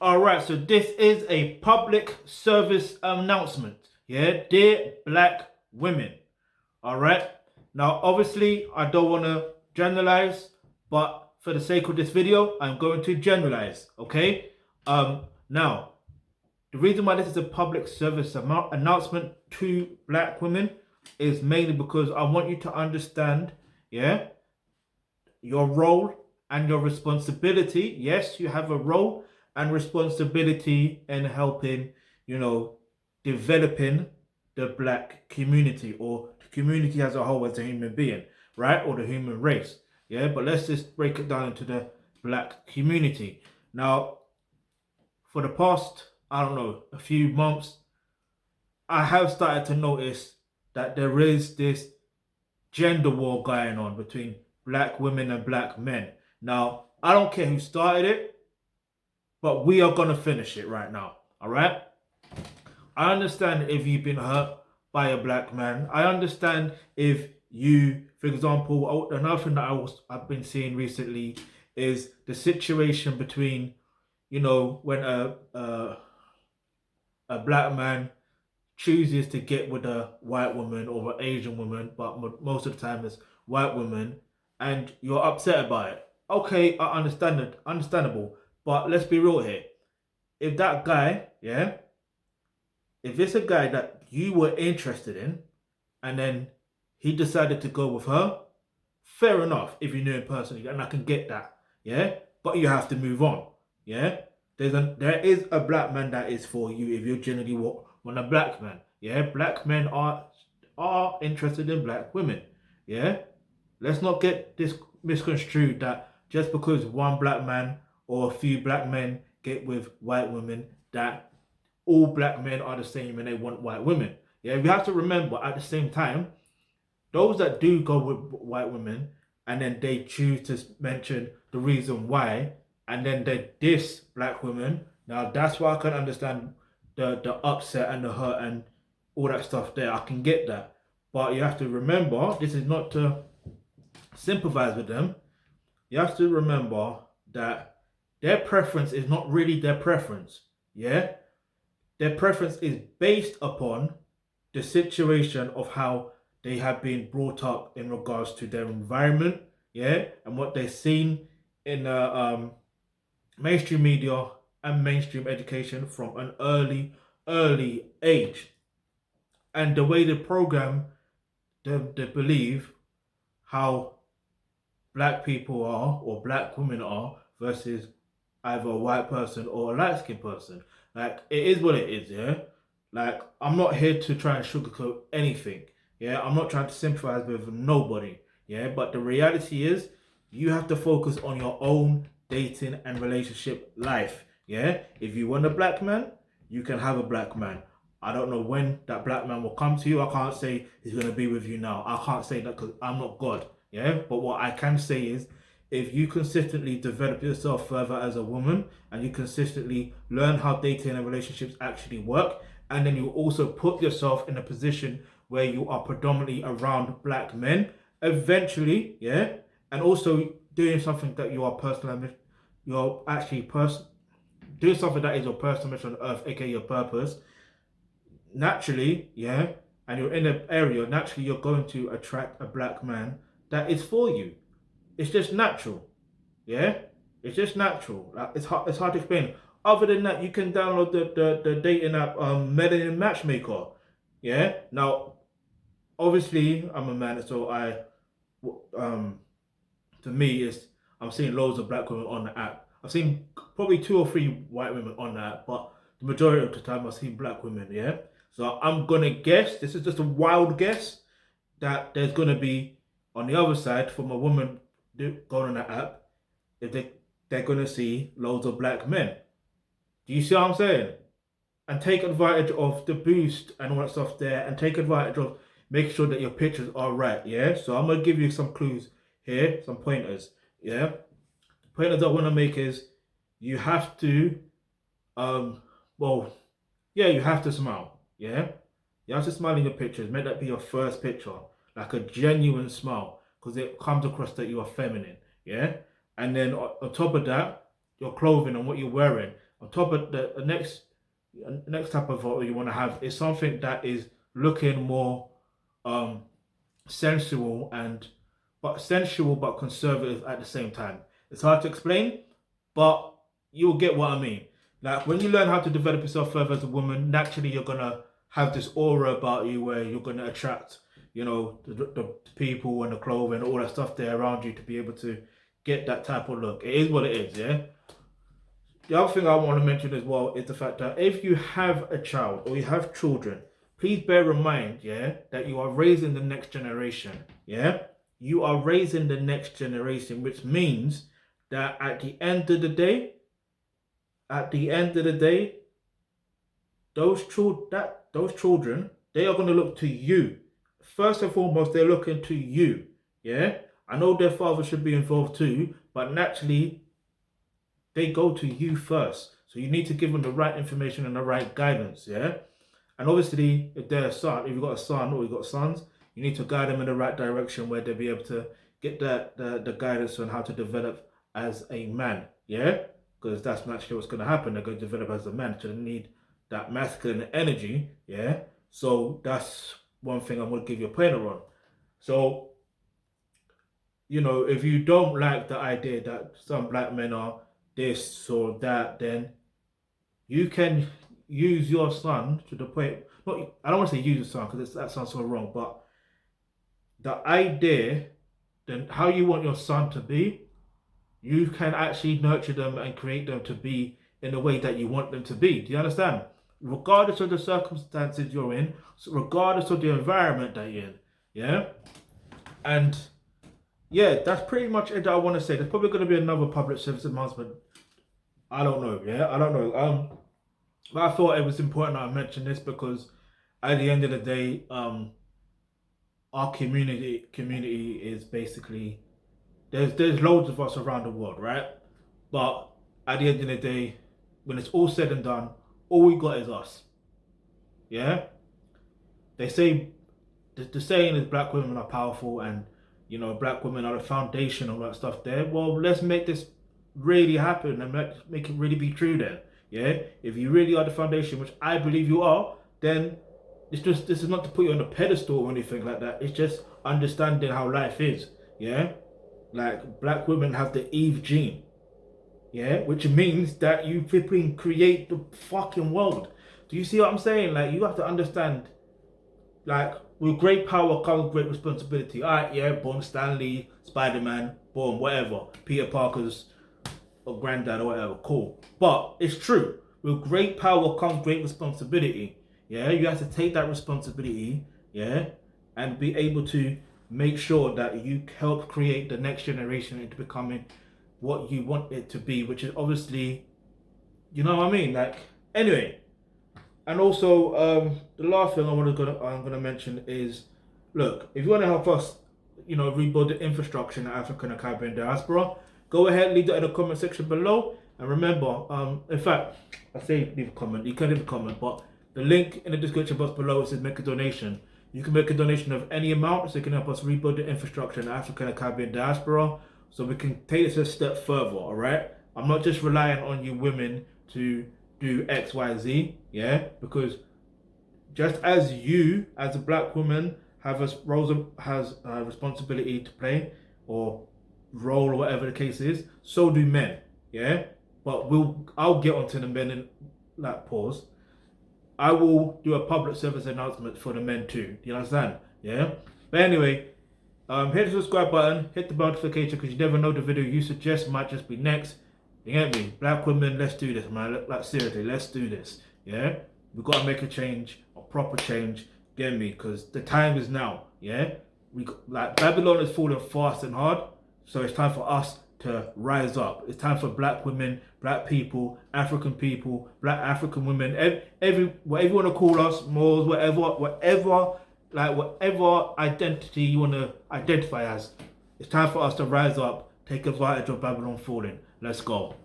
Alright, so this is a public service announcement. Yeah, dear black women. Alright. Now, obviously, I don't want to generalize, but for the sake of this video, I'm going to generalize. Okay. Now, the reason why this is a public service announcement to black women is mainly because I want you to understand, yeah, your role and your responsibility. Yes, you have a role and responsibility in helping, developing the black community or the community as a whole as a human being, right? Or the human race. Yeah, but let's just break it down into the black community. Now, for the past, I don't know, a few months, I have started to notice that there is this gender war going on between black women and black men. Now, I don't care who started it, but we are going to finish it right now. All right? I understand if you've been hurt by a black man. I understand if you, for example, another thing that I've been seeing recently is the situation between, when a black man chooses to get with a white woman or an Asian woman, but most of the time it's white women, and you're upset about it. Okay, I understand it, understandable. But let's be real here. If that guy, yeah, if it's a guy that you were interested in, and then he decided to go with her, fair enough. If you knew him personally, and I can get that, yeah. But you have to move on, yeah. There is a black man that is for you if you generally want a black man. Yeah, black men are interested in black women. Yeah, let's not get this misconstrued that just because one black man or a few black men get with white women, that all black men are the same and they want white women. Yeah, we have to remember at the same time, those that do go with white women and then they choose to mention the reason why, and then they diss black women. Now that's why I can understand the upset and the hurt and all that stuff there. I can get that. But you have to remember, this is not to sympathize with them. You have to remember that their preference is not really their preference. Yeah? Their preference is based upon the situation of how they have been brought up in regards to their environment, yeah, and what they've seen in mainstream media and mainstream education from an early age, and the way they program them to believe how black people are or black women are versus either a white person or a light-skinned person. Like, it is what it is, yeah? Like, I'm not here to try and sugarcoat anything, yeah? I'm not trying to sympathize with nobody, yeah? But the reality is, you have to focus on your own dating and relationship life, yeah? If you want a black man, you can have a black man. I don't know when that black man will come to you. I can't say he's going to be with you now. I can't say that because I'm not God, yeah? But what I can say is, if you consistently develop yourself further as a woman and you consistently learn how dating and relationships actually work, and then you also put yourself in a position where you are predominantly around black men, eventually, yeah, and also doing something that you are doing something that is your personal mission on earth, aka your purpose, naturally, yeah, and you're in an area, naturally you're going to attract a black man that is for you. It's just natural, yeah. It's just natural. Like, it's hard to explain. Other than that, you can download the dating app, Melanin Matchmaker. Yeah. Now, obviously, I'm a man, so to me, I'm seeing loads of black women on the app. I've seen probably 2 or 3 white women on the app, but the majority of the time I've seen black women. Yeah. So I'm gonna guess. This is just a wild guess that there's gonna be on the other side from a woman going on that app, if they're gonna see loads of black men. Do you see what I'm saying? And take advantage of the boost and all that stuff there, and take advantage of making sure that your pictures are right. Yeah. So I'm gonna give you some clues here, some pointers. Yeah. The pointers I want to make is you have to, you have to smile. Yeah. You have to smile in your pictures. Make that be your first picture, like a genuine smile, because it comes across that you are feminine, yeah? And then on top of that, your clothing and what you're wearing. On top of the next type of photo you want to have is something that is looking more um sensual but conservative at the same time. It's hard to explain, but you'll get what I mean. Like when you learn how to develop yourself further as a woman, naturally you're gonna have this aura about you where you're gonna attract, the people and the clothing and all that stuff there around you to be able to get that type of look. It is what it is, yeah. The other thing I want to mention as well is the fact that if you have a child or you have children, please bear in mind, yeah, that you are raising the next generation, yeah? You are raising the next generation, which means that at the end of the day, those children, they are going to look to you. First and foremost, they're looking to you, yeah? I know their father should be involved too, but naturally, they go to you first. So you need to give them the right information and the right guidance, yeah? And obviously, if you've got a son or you've got sons, you need to guide them in the right direction where they'll be able to get the guidance on how to develop as a man, yeah? Because that's naturally what's going to happen. They're going to develop as a man, so they need that masculine energy, yeah? So that's one thing I'm going to give you a pointer on. So, if you don't like the idea that some black men are this or that, then you can use your son to the point. Not, I don't want to say use your son because that sounds so wrong, but the idea, then how you want your son to be, you can actually nurture them and create them to be in the way that you want them to be. Do you understand? Regardless of the circumstances you're in, regardless of the environment that you're in, yeah? And yeah, that's pretty much it that I want to say. There's probably going to be another public service announcement. I don't know, yeah? I don't know. But I thought it was important that I mention this because at the end of the day, our community is basically, there's loads of us around the world, right? But at the end of the day, when it's all said and done, all we got is us. Yeah? They say, the saying is black women are powerful and, black women are the foundation and all that stuff there. Well, let's make this really happen and make it really be true then. Yeah? If you really are the foundation, which I believe you are, then this is not to put you on a pedestal or anything like that. It's just understanding how life is. Yeah? Like, black women have the Eve gene. Yeah? Which means that you flipping create the fucking world. Do you see what I'm saying? Like, you have to understand, like, with great power comes great responsibility. Alright, yeah, boom, Stan Lee, Spider-Man, boom, whatever. Peter Parker's or granddad or whatever, cool. But it's true. With great power comes great responsibility. Yeah, you have to take that responsibility, yeah, and be able to make sure that you help create the next generation into becoming what you want it to be, which is obviously, you know what I mean? Like, anyway. And also, the last thing I'm gonna mention is, look, if you want to help us, rebuild the infrastructure in the African and Caribbean diaspora, go ahead, leave that in the comment section below. And remember, in fact, I say leave a comment. You can leave a comment, but the link in the description box below says make a donation. You can make a donation of any amount, so you can help us rebuild the infrastructure in the African and Caribbean diaspora, so we can take this a step further. All right, I'm not just relying on you women to do X, Y, Z, yeah, because just as you, as a black woman, have a responsibility to play or role or whatever the case is, so do men, yeah. But I'll get onto the men in that pause. I will do a public service announcement for the men too. Do you understand? Yeah. But anyway, hit the subscribe button, hit the notification because you never know the video you suggest might just be next. You get me? Black women, let's do this, man. Like, seriously, let's do this. Yeah? We've got to make a change, a proper change. Get me? Because the time is now. Yeah? Babylon is falling fast and hard. So it's time for us to rise up. It's time for black women, black people, black African women, whatever you want to call us, Moors, whatever identity you want to identify as. It's time for us to rise up, take advantage of Babylon falling. Let's go.